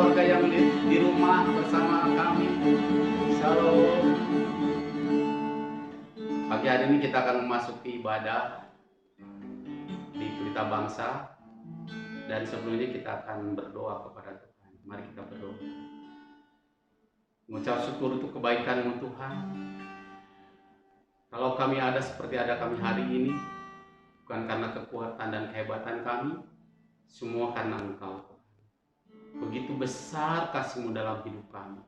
keluarga yang di rumah bersama kami. Shalom. Pagi hari ini kita akan memasuki ibadah di Pelita Bangsa. Dan sebelumnya kita akan berdoa kepada Tuhan. Mari kita berdoa. Mengucap syukur untuk kebaikan-Mu Tuhan. Kalau kami ada seperti ada kami hari ini, bukan karena kekuatan dan kehebatan kami, semua karena Engkau. Begitu besar kasih-Mu dalam hidup kami.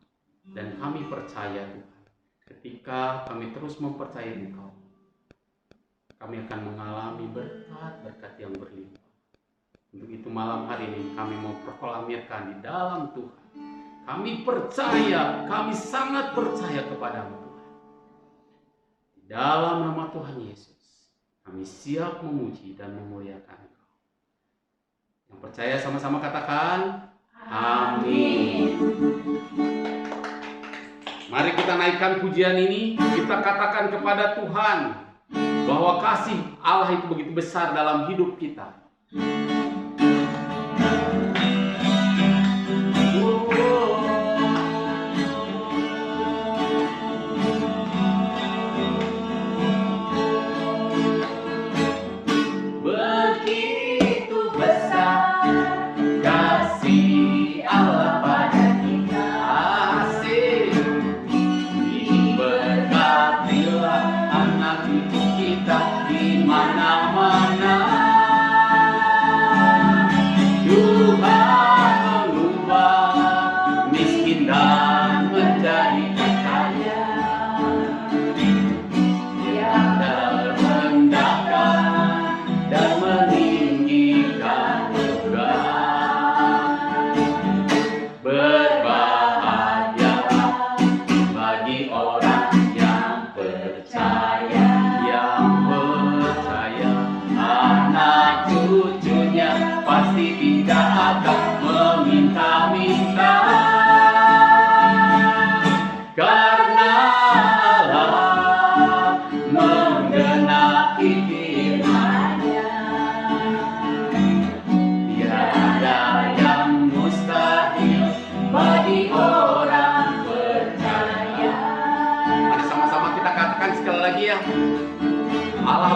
Dan kami percaya Tuhan, ketika kami terus mempercayai Engkau, kami akan mengalami berkat-berkat yang berlimpah. Untuk itu malam hari ini kami mau proklamirkan di dalam Tuhan. Kami percaya, kami sangat percaya kepada-Mu Tuhan. Di dalam nama Tuhan Yesus, kami siap memuji dan memuliakan Engkau. Yang percaya sama-sama katakan, amin. Mari kita naikkan pujian ini, kita katakan kepada Tuhan bahwa kasih Allah itu begitu besar dalam hidup kita.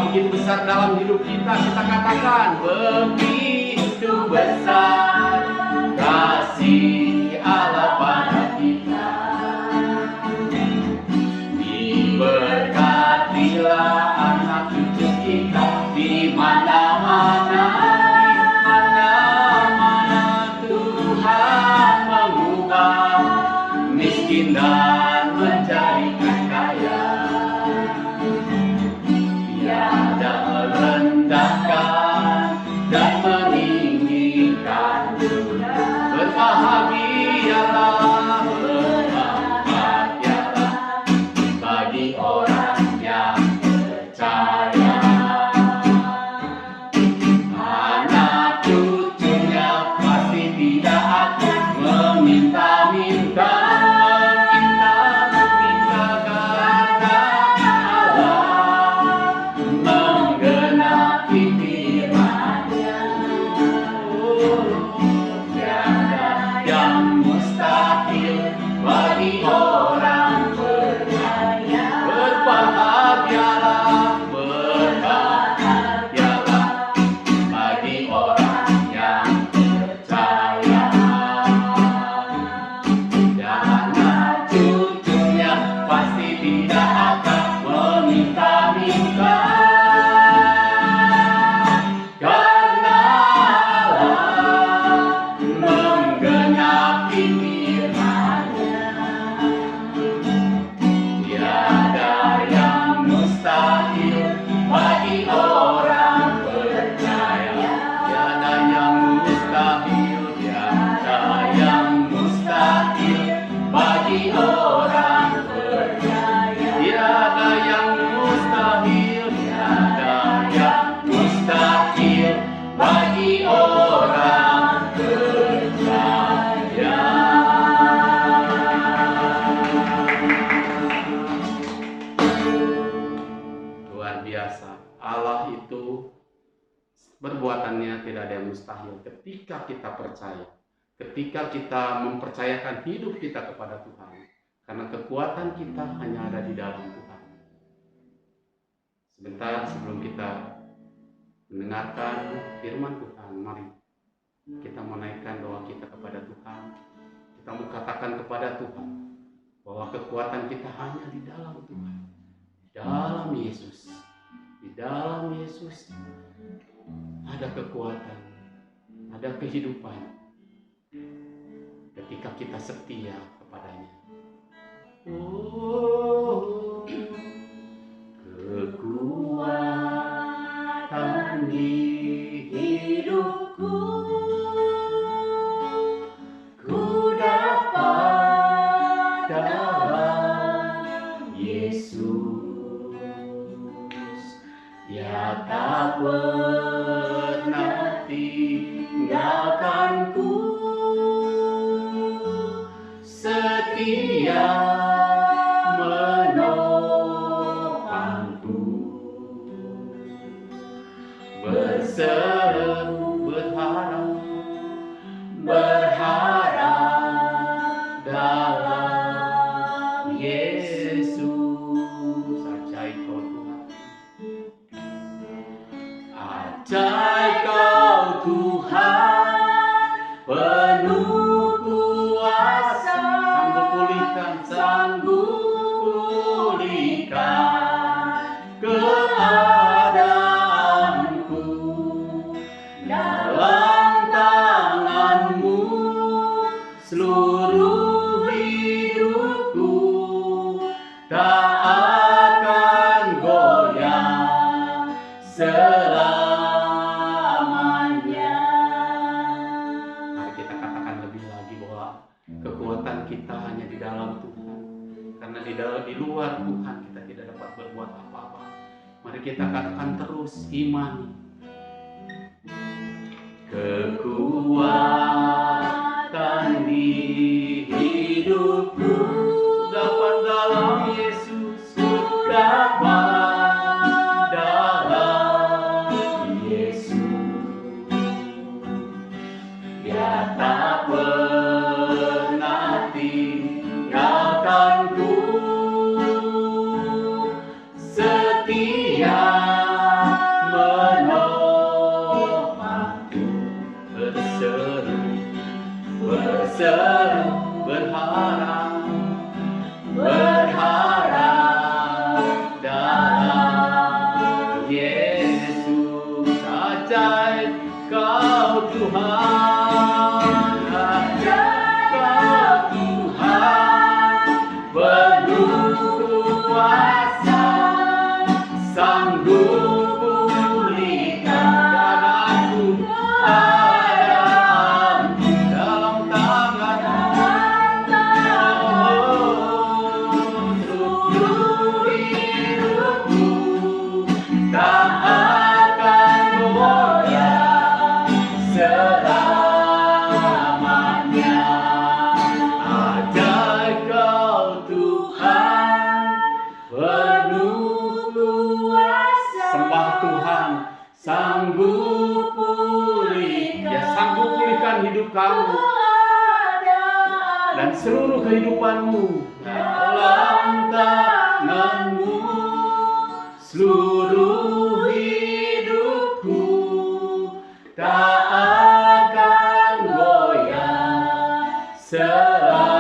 Begitu besar dalam hidup kita, kita katakan begitu besar kasih Allah pada kita. Diberkatilah anak cucu kita di mana-mana, Tuhan mengubah miskin dan menjadi kaya. Rendahkan dan meninggikan dunia. Berbahagialah, berbahagialah bagi orang yang percaya. Anak cucunya pasti tidak akan meminta-minta. Perbuatannya tidak ada yang mustahil ketika kita percaya. ketika kita mempercayakan hidup kita kepada Tuhan, karena kekuatan kita hanya ada di dalam Tuhan. Sebentar sebelum kita mendengarkan firman Tuhan, mari kita menaikkan doa kita kepada Tuhan. Kita mau katakan kepada Tuhan bahwa kekuatan kita hanya di dalam Tuhan, di dalam Yesus. Di dalam Yesus ada kekuatan, ada kehidupan ketika kita setia kepadanya. Oh, kekuatan di hidupku, ku dapat dalam Yesus. Dia tak pernah tinggalkanku, setia menopangku, berseru berharap dalam Yesus. Ajaib kau Tuhan, ajaib kau Tuhan, penuh kuasa, sanggup pulihkan keadaanku. Dalam tangan-Mu seluruh hidupku tak akan goyah selamanya. Mari kita katakan lebih lagi bahwa kekuatan kita hanya di dalam Tuhan, karena di luar Tuhan kita tidak dapat berbuat apa-apa. Mari kita katakan terus, imani. Kekuatan di hidupku dapat dalam Yesus, dapat dalam Yesus. Dia tak pernah tinggalkanku, setia menopangku, berseru berharap dalam Yesus. Ajaib kau Tuhan, ajaib kau Tuhan, penuh kuasa, sanggup pulihkan keadaanku. Dalam tangan-Mu seluruh hidupku tak akan goyah selamanya. Ajaib kau Tuhan, penuh kuasa. Sembah Tuhan, sanggup pulihkan. Ya, sanggup pulihkan hidup kamu dan seluruh kehidupanmu. Dalam tangan-Mu seluruh hidupku tak akan goyah selamanya.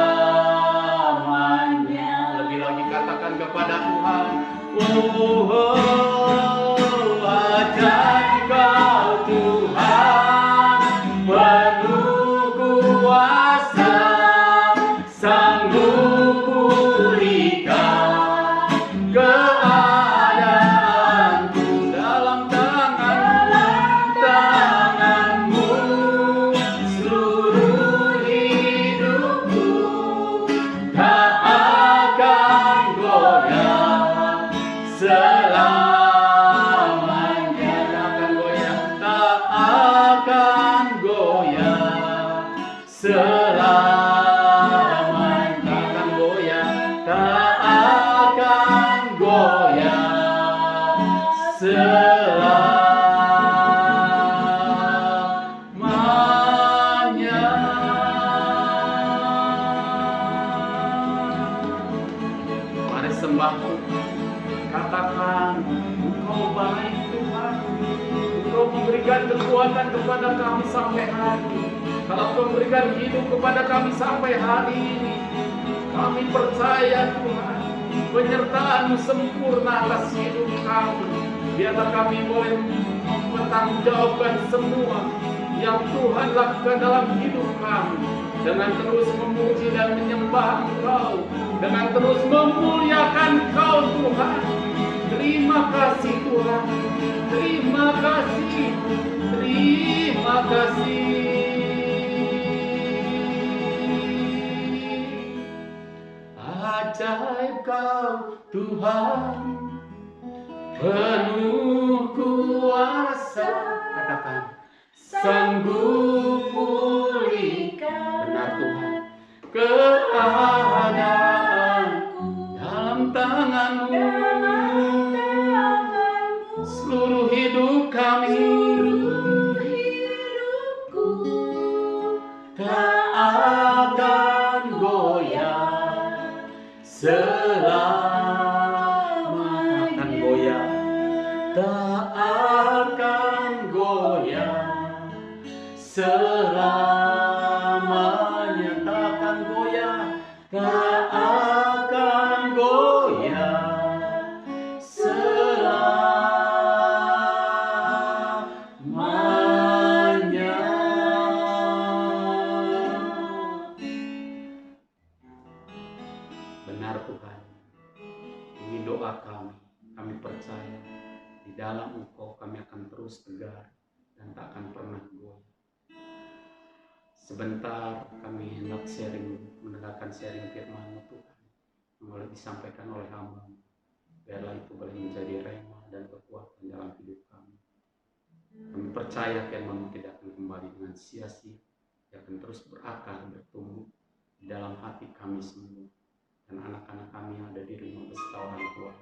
Lebih lagi katakan kepada Tuhan, ajaib kau Tuhan, penuh kuasa, sanggup pulihkan keadaanku. Dalam tangan-Mu seluruh hidupku tak akan goyah selamanya. Tak akan goyah selamanya. Tak akan goyah, tak akan goyah selamanya. berikan kekuatan kepada kami sampai hari ini, kalau Engkau berikan hidup kepada kami sampai hari ini, kami percaya Tuhan, penyertaan-Mu sempurna atas hidup kami. Biarlah kami boleh mempertanggungjawabkan semua yang Tuhan lakukan dalam hidup kami, dengan terus memuji dan menyembah Engkau, dengan terus memuliakan Engkau Tuhan. Terima kasih Tuhan, terima kasih, terima kasih. Ajaib Kau Tuhan, penuh kuasa, katakan sanggup pulihkan. Benar Tuhan, keadaanku dalam tangan-Mu, seluruh hidup kami, tak akan goyah selama, akan goyah, tak akan goyah selamanya, tak akan goyah, tak akan goyah selamanya. Benar Tuhan, ini doa kami. Kami percaya di dalam Engkau kami akan terus tegar dan tak akan pernah goyah. Sebentar kami hendak mendengarkan sharing firman-Mu Tuhan, yang boleh disampaikan oleh hamba-Mu. Biarlah itu boleh menjadi rema dan kekuatan dalam hidup kami. Kami percaya firman-Mu tidak akan kembali dengan sia-sia, dia akan terus berakar, bertumbuh di dalam hati kami semua dan anak-anak kami yang ada di rumah beserta orang tua.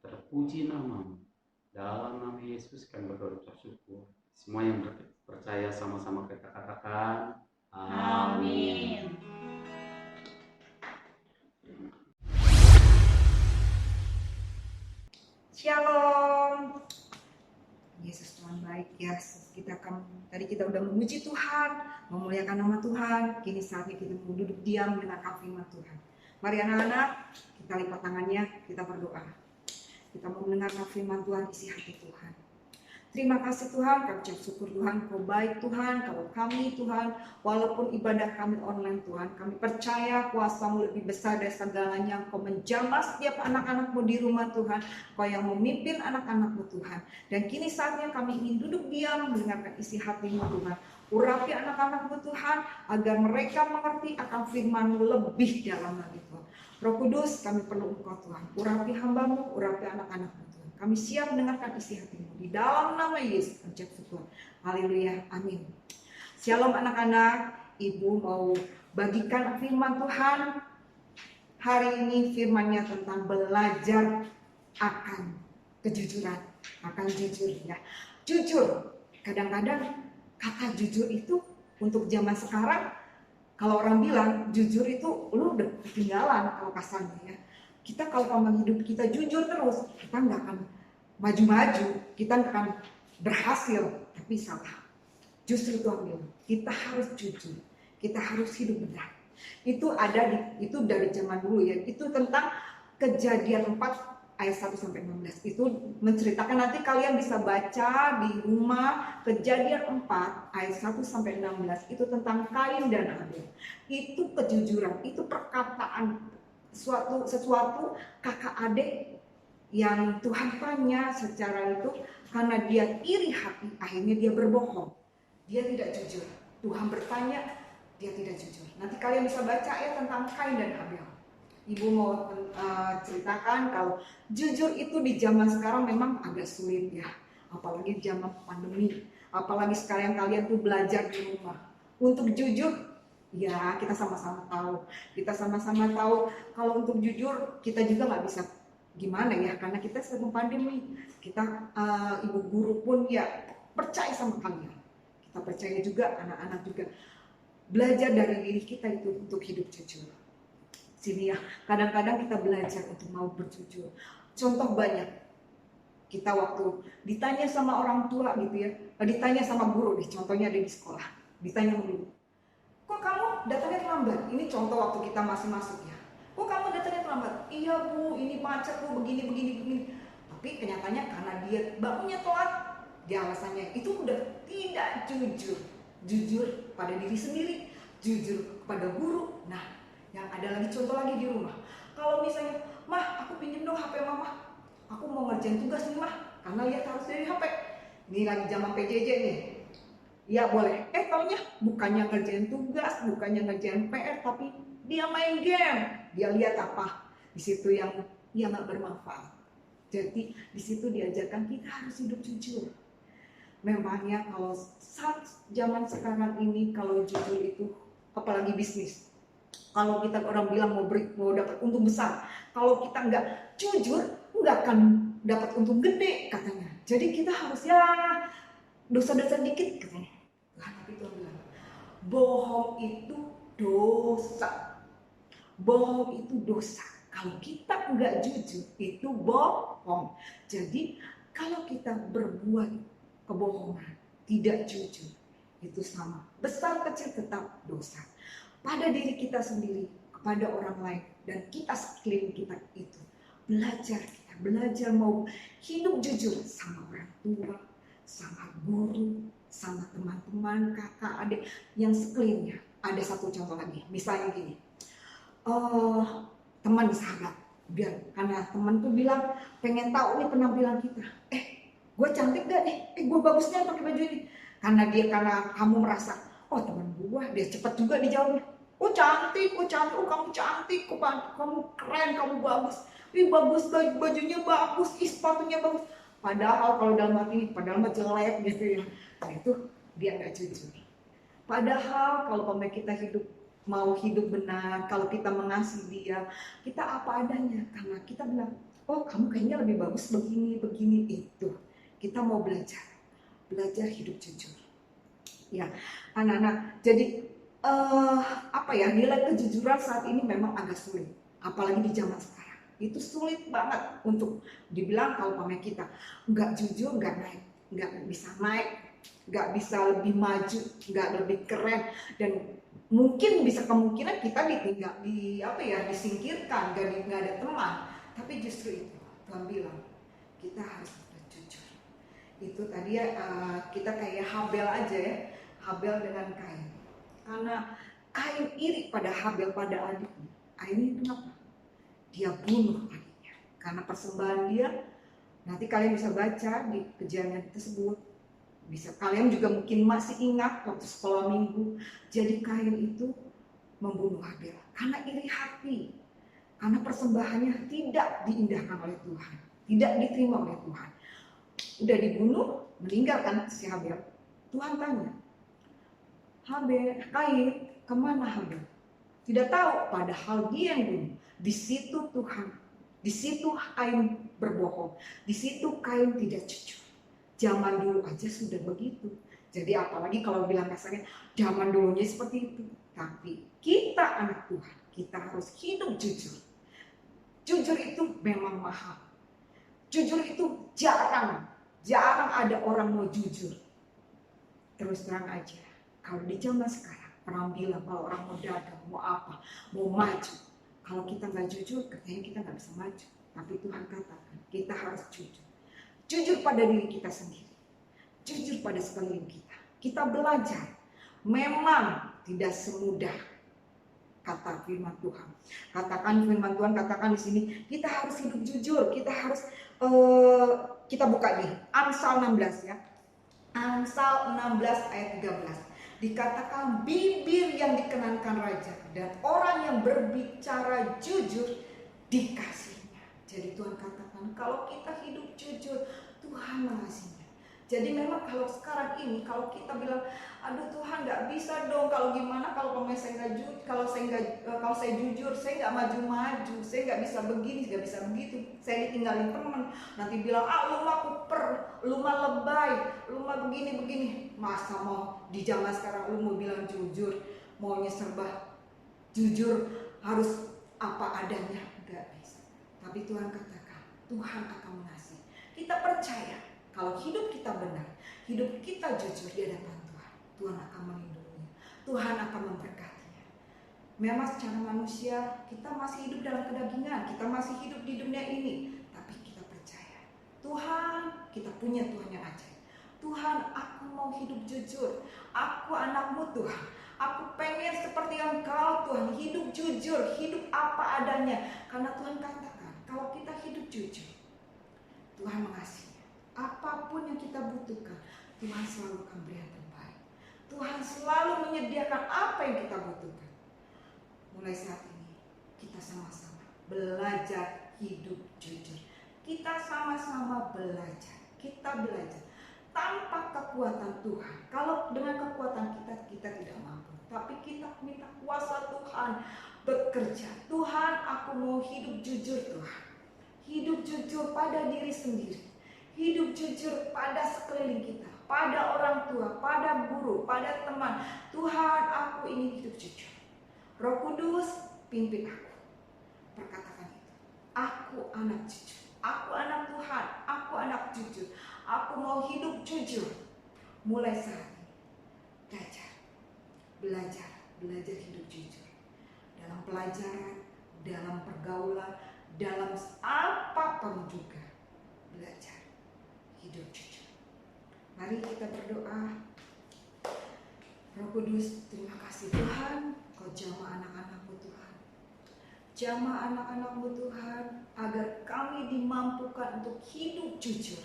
Terpuji nama-Mu. Dalam nama Yesus kami berdoa bersyukur. Semua yang percaya sama-sama kita katakan amin. Shalom. Yesus Tuhan baik ya. Tadi kita udah memuji Tuhan, memuliakan nama Tuhan. Kini saatnya kita mau duduk diam mendengarkan firman Tuhan. Mari anak-anak, kita lipat tangannya, kita berdoa. Kita mau mendengarkan firman Tuhan, isi hati Tuhan. Terima kasih Tuhan, kami ucap syukur Tuhan, Kau baik Tuhan. Kalau kami Tuhan, walaupun ibadah kami online Tuhan, kami percaya kuasa-Mu lebih besar dari segalanya. Kau menjamah setiap anak-anak-Mu di rumah Tuhan, Kau yang memimpin anak-anak-Mu Tuhan. Dan kini saatnya kami ingin duduk diam mendengarkan isi hati-Mu Tuhan. Urapi anak-anak-Mu Tuhan, agar mereka mengerti akan firman-Mu lebih dalam lagi Tuhan. Roh Kudus, kami perlu Engkau Tuhan. Urapi hamba-Mu, urapi anak-anak-Mu. Kami siap mendengarkan isi hati-Mu. Di dalam nama Yesus, ucap syukur. Haleluya, amin. Shalom anak-anak, Ibu mau bagikan firman Tuhan. Hari ini firmannya tentang belajar akan kejujuran. Akan jujur ya. Jujur, kadang-kadang kata jujur itu untuk zaman sekarang, kalau orang bilang jujur itu lu udah ketinggalan kalau kasarnya ya. Kita kalau dalam hidup kita jujur terus, kita nggak akan maju-maju, kita nggak akan berhasil, tapi salah. Justru Tuhan bilang, kita harus jujur, kita harus hidup benar. Itu itu dari zaman dulu ya. Itu tentang Kejadian 4 ayat 1 sampai 16. Itu menceritakan, nanti kalian bisa baca di rumah, Kejadian 4 ayat 1 sampai 16. Itu tentang Kain dan Habel. Itu kejujuran, itu perkataan sesuatu kakak adik yang Tuhan tanya secara itu, karena dia iri hati, akhirnya dia berbohong, dia tidak jujur. Tuhan bertanya, dia tidak jujur. Nanti kalian bisa baca ya tentang Kain dan Habel. Ibu mau ceritakan kalau jujur itu di zaman sekarang memang agak sulit ya, apalagi zaman pandemi, apalagi sekarang kalian tuh belajar di rumah. Untuk jujur, ya kita sama-sama tahu. Kita sama-sama tahu kalau untuk jujur kita juga nggak bisa gimana ya, karena kita sedang pandemi. Kita ibu guru pun ya percaya sama kalian. Kita percaya juga anak-anak juga belajar dari diri kita itu untuk hidup jujur. Sini ya, kadang-kadang kita belajar untuk mau berjujur. Contoh banyak. Kita waktu ditanya sama orang tua gitu ya, ditanya sama guru deh, contohnya ada di sekolah, ditanya sama guru, kok kamu datangnya terlambat? Ini contoh waktu kita masih masuk ya. Kok kamu datangnya terlambat? Iya bu, ini macet bu, begini. Tapi kenyataannya karena dia bangunnya telat, dia alasannya itu udah tidak jujur. Jujur pada diri sendiri, jujur kepada guru. Nah, yang ada lagi contoh lagi di rumah. Kalau misalnya, mah aku pinjem dong HP mama. Aku mau ngerjain tugas nih mah, karena lihat harus dari HP. Ini lagi zaman PJJ nih. Ya boleh. Taunya bukannya ngerjain tugas, bukannya ngerjain PR, tapi dia main game. Dia lihat apa di situ yang nggak bermanfaat. Jadi di situ diajarkan kita harus hidup jujur. Memangnya kalau saat zaman sekarang ini kalau jujur itu, apalagi bisnis. Kalau kita orang bilang mau dapat untung besar, kalau kita nggak jujur, nggak akan dapat untung gede katanya. Jadi kita harus ya dosa-dosa dikit katanya. Tapi Tuhan bilang, bohong itu dosa. Bohong itu dosa. Kalau kita nggak jujur itu bohong. Jadi kalau kita berbuat kebohongan, tidak jujur, itu sama. Besar kecil tetap dosa. Pada diri kita sendiri, kepada orang lain, dan kita sekeliling kita itu. Belajar mau hidup jujur sama orang tua, sama guru, sama teman-teman, kakak, adik yang sekelilingnya. Ada satu contoh lagi, misalnya gini, teman sahabat, karena teman tuh bilang pengen tahu nih penampilan kita, gue cantik gak nih, gue bagusnya pakai baju ini, karena kamu merasa, oh teman gue dia cepat juga dijawabnya, oh cantik, oh kamu cantik, kamu keren, kamu bagus, bagus bajunya bagus, sepatunya bagus. Padahal kalau dalam hati ini, padahal mah jelek gitu ya. Nah itu dia nggak jujur. Padahal kalau kita mau hidup benar, kalau kita mengasihi dia, kita apa adanya. Karena kita bilang, oh kamu kayaknya lebih bagus begini itu. Kita mau belajar hidup jujur. Ya, anak-anak. Jadi nilai kejujuran saat ini memang agak sulit, apalagi di zaman sekarang. Itu sulit banget untuk dibilang kalau kita nggak jujur, nggak bisa naik, nggak bisa lebih maju, nggak lebih keren, dan mungkin bisa kemungkinan kita disingkirkan, nggak ada teman. Tapi justru itu Tuhan bilang kita harus jujur. Itu tadi ya kita kayak Habel aja ya, Habel dengan Kain. Karena Kain iri pada Habel, pada adiknya. Akhirnya kenapa? Dia bunuh adiknya. Karena persembahan dia, nanti kalian bisa baca di kejadian tersebut. Kalian juga mungkin masih ingat waktu sekolah minggu. Jadi Kain itu membunuh Habel karena iri hati. Karena persembahannya tidak diindahkan oleh Tuhan, tidak diterima oleh Tuhan. Udah dibunuh, meninggalkan si Habel. Tuhan tanya, Kain, kemana Habel? Tidak tahu, padahal dia yang bunuh. Di situ Tuhan, di situ Kain berbohong, di situ Kain tidak jujur. Zaman dulu aja sudah begitu. Jadi apalagi kalau bilang kasarnya, zaman dulunya seperti itu. Tapi kita anak Tuhan, kita harus hidup jujur. Jujur itu memang mahal. Jujur itu jarang ada orang mau jujur. Terus terang aja, kalau di zaman sekarang, orang bilang kalau orang mau dagang, mau apa, mau maju. Kalau kita nggak jujur, katanya kita nggak bisa maju. Tapi Tuhan katakan, kita harus jujur. Jujur pada diri kita sendiri. Jujur pada sekeliling kita. Kita belajar. Memang tidak semudah kata firman Tuhan. Katakan firman Tuhan, katakan di sini, kita harus hidup jujur. Kita harus, kita buka nih, Amsal 16 ya. Amsal 16 ayat 13. Dikatakan bibir yang dikenankan raja dan orang yang berbicara jujur dikasihnya. Jadi Tuhan katakan kalau kita hidup jujur, Tuhan mengasihinya. Jadi memang kalau sekarang ini kalau kita bilang, aduh Tuhan nggak bisa dong, kalau gimana kalau saya nggak jujur, kalau saya jujur, saya nggak maju-maju, saya nggak bisa begini, nggak bisa begitu, saya ditinggalin teman, nanti bilang lu mah kuper, lu mah lebay, lu mah begini. Masa mau di zaman sekarang lu mau bilang jujur, maunya serba jujur, harus apa adanya, nggak bisa. Tapi Tuhan katakan, Tuhan akan mengasihi. Kita percaya kalau hidup kita benar, hidup kita jujur di hadapan Tuhan, Tuhan akan melindunginya, Tuhan akan memberkatinya. Memang secara manusia kita masih hidup dalam kedagingan, kita masih hidup di dunia ini, tapi kita percaya Tuhan, kita punya Tuhan yang ajaib. Tuhan, aku mau hidup jujur, aku anakmu Tuhan, aku pengen seperti Engkau Tuhan, hidup jujur, hidup apa adanya. Karena Tuhan katakan kalau kita hidup jujur, Tuhan mengasihi. Apapun yang kita butuhkan, Tuhan selalu akan beri yang terbaik. Tuhan selalu menyediakan apa yang kita butuhkan. Mulai saat ini kita sama-sama belajar hidup jujur. Kita sama-sama belajar. Kita belajar tanpa kekuatan Tuhan. Kalau dengan kekuatan kita tidak mampu. Tapi kita minta kuasa Tuhan bekerja. Tuhan, aku mau hidup jujur Tuhan. Hidup jujur pada diri sendiri. Hidup jujur pada sekeliling kita. Pada orang tua, pada guru, pada teman. Tuhan, aku ingin hidup jujur. Roh Kudus, pimpin aku. Perkatakan itu. Aku anak jujur. Aku anak Tuhan. Aku anak jujur. Aku mau hidup jujur. Mulai saat ini. Belajar hidup jujur. Dalam pelajaran, dalam pergaulan, dalam apapun juga. Belajar hidup jujur. Mari kita berdoa. Roh Kudus, terima kasih Tuhan, Kau jamah anak-anak-Mu Tuhan. Jamah anak-anak-Mu Tuhan, agar kami dimampukan untuk hidup jujur.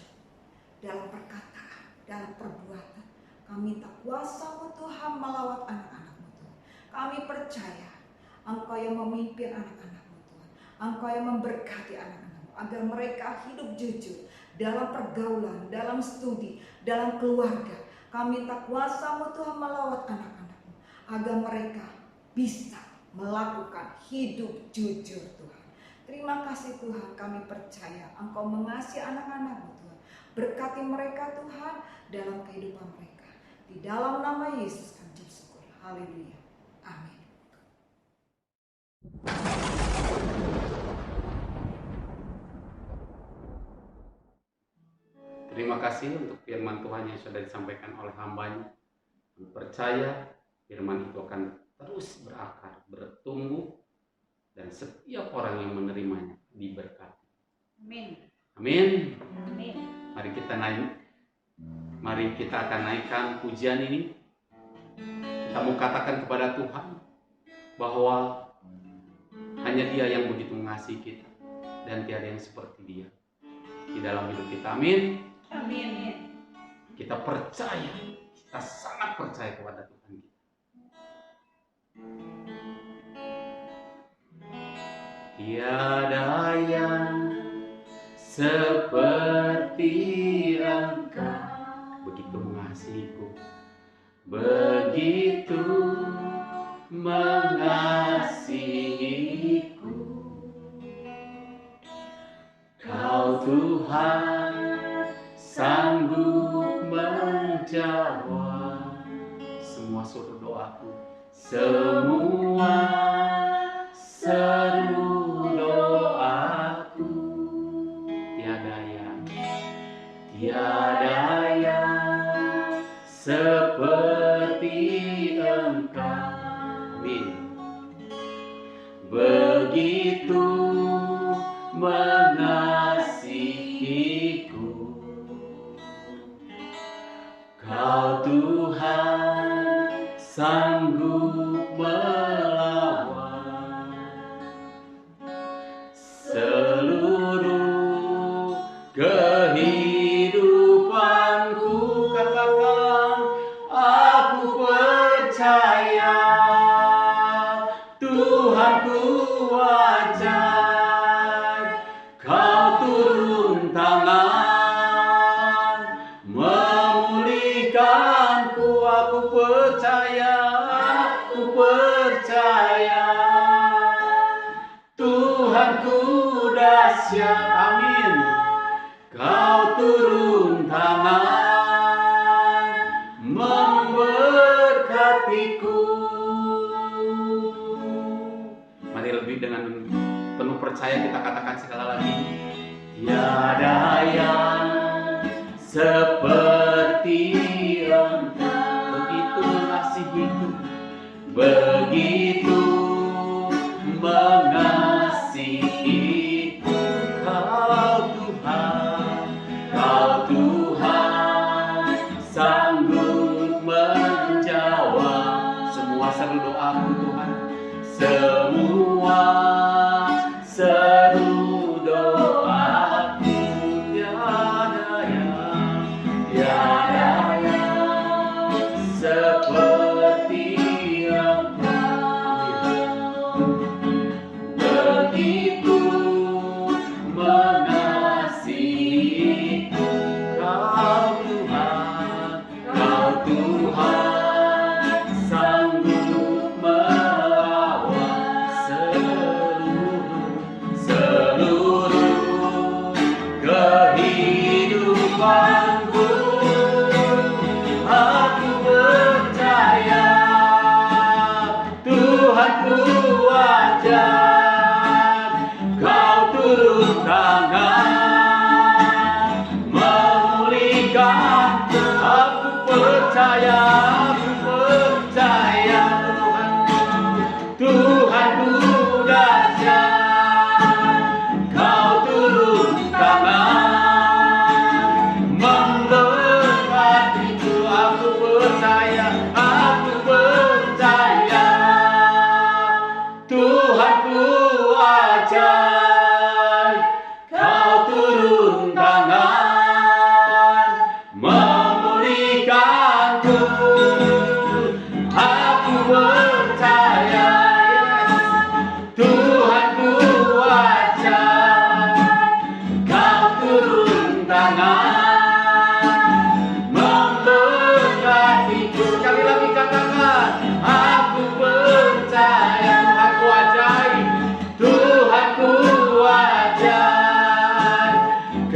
Dalam perkataan, dalam perbuatan. Kami minta kuasa-Mu Tuhan melawat anak-anak-Mu Tuhan. Kami percaya Engkau yang memimpin anak-anak-Mu Tuhan. Engkau yang memberkati anak-anak-Mu. Agar mereka hidup jujur. Dalam pergaulan, dalam studi, dalam keluarga. Kami minta kuasa-Mu Tuhan melawat anak-anak-Mu. Agar mereka bisa melakukan hidup jujur Tuhan. Terima kasih Tuhan, kami percaya Engkau mengasihi anak-anak-Mu Tuhan. Berkati mereka Tuhan dalam kehidupan mereka. Di dalam nama Yesus kami bersyukur. Haleluya. Amin. Terima kasih untuk firman Tuhan yang sudah disampaikan oleh hamba-Nya. Kami percaya firman itu akan terus berakar, bertumbuh, dan setiap orang yang menerimanya diberkati. Amin. Amin. Amin. Mari kita akan naikkan pujian ini. Kita mau katakan kepada Tuhan bahwa hanya Dia yang begitu mengasihi kita dan tiada yang seperti Dia di dalam hidup kita. Amin. Amin. Kita percaya, kita sangat percaya kepada Tuhan kita. Tiada yang seperti Engkau, begitu mengasihiku, begitu mengasihiku. Kau Tuhan sanggup menjawab semua seru doaku, semua seru doaku. Tiada yang seperti Engkau. Amin. Begitu mengasihiku, Kau Tuhan sanggup melawan seluruh kehidupanku. Katakan, aku percaya Tuhanku ajaib. Kau turun tangan memulihkanku. Aku percaya Tuhanku dahsyat. Amin. Kau turun tangan memberkatiku. Mari lebih dengan penuh percaya kita katakan sekali lagi. Tiada yang begitu mengasihi Kau Tuhan, Kau Tuhan sanggup menjawab semua seru doaku Tuhan, semua seru doaku, tiada yang seperti Engkau, begitu mengasihi Kau Tuhan, Kau Tuhan sanggup melawat seluruh kehidupanku. Aku percaya Tuhanku ajar, Kau turun tangan memulihkan. Aku percaya Tuhanku dahsyat, Kau turun tangan memberkatiku. Aku percaya Tuhanku ajaib, Kau turun tangan memulihkanku. Aku percaya Tuhanku ajaib, Kau turun tangan memberkatiku. Sekali lagi katakan, aku percaya Tuhanku ajaib, Tuhanku ajaib,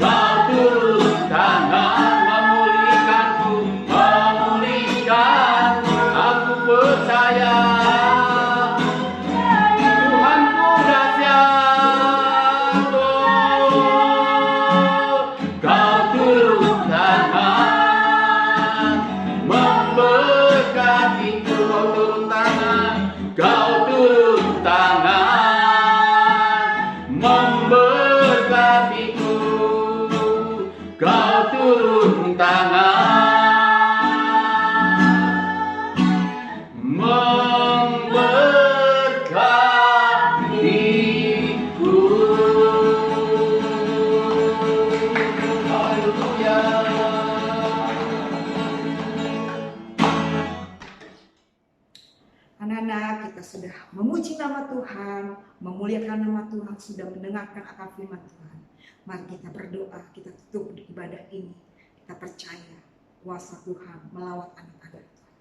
Kau turun tangan memulihkanku. Aku percaya Tuhanku dahsyat, Kau turun tangan memberkatiku. Kau turun tangan memberkatiku. Kau turun tangan memberkatiku. Haleluya. Anak-anak, kita sudah memuji nama Tuhan, memuliakan nama Tuhan, sudah mendengarkan akan firman Tuhan. Mari kita berdoa, kita tutup ibadah ini. Kita percaya kuasa Tuhan melawat anak-anak Tuhan.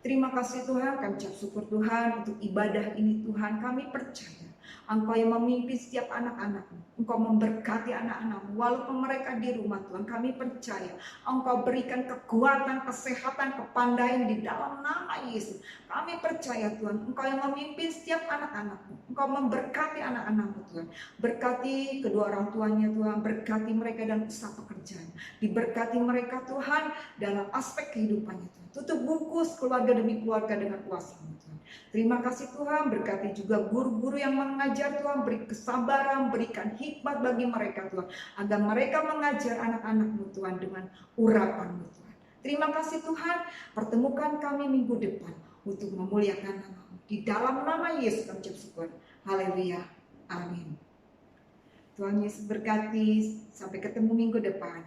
Terima kasih Tuhan, kami ucap syukur Tuhan untuk ibadah ini Tuhan. Kami percaya Engkau yang memimpin setiap anak-anak-Mu. Engkau memberkati anak-anak-Mu walaupun mereka di rumah Tuhan. Kami percaya Engkau berikan kekuatan, kesehatan, kepandaian di dalam nama Yesus. Kami percaya Tuhan, Engkau yang memimpin setiap anak-anak-Mu. Engkau memberkati anak-anak-Mu Tuhan. Berkati kedua orang tuanya Tuhan, berkati mereka dalam usaha pekerjaan. Diberkati mereka Tuhan dalam aspek kehidupannya Tuhan. Tutup bungkus keluarga demi keluarga dengan kuasa-Mu Tuhan. Terima kasih Tuhan, berkati juga guru-guru yang mengajar Tuhan, beri kesabaran, berikan hikmat bagi mereka Tuhan, agar mereka mengajar anak-anak-Mu Tuhan dengan urapan-Mu Tuhan. Terima kasih Tuhan, pertemukan kami minggu depan untuk memuliakan nama-Mu. Di dalam nama Yesus kami ucap syukur. Haleluya. Amin. Tuhan Yesus berkati, sampai ketemu minggu depan.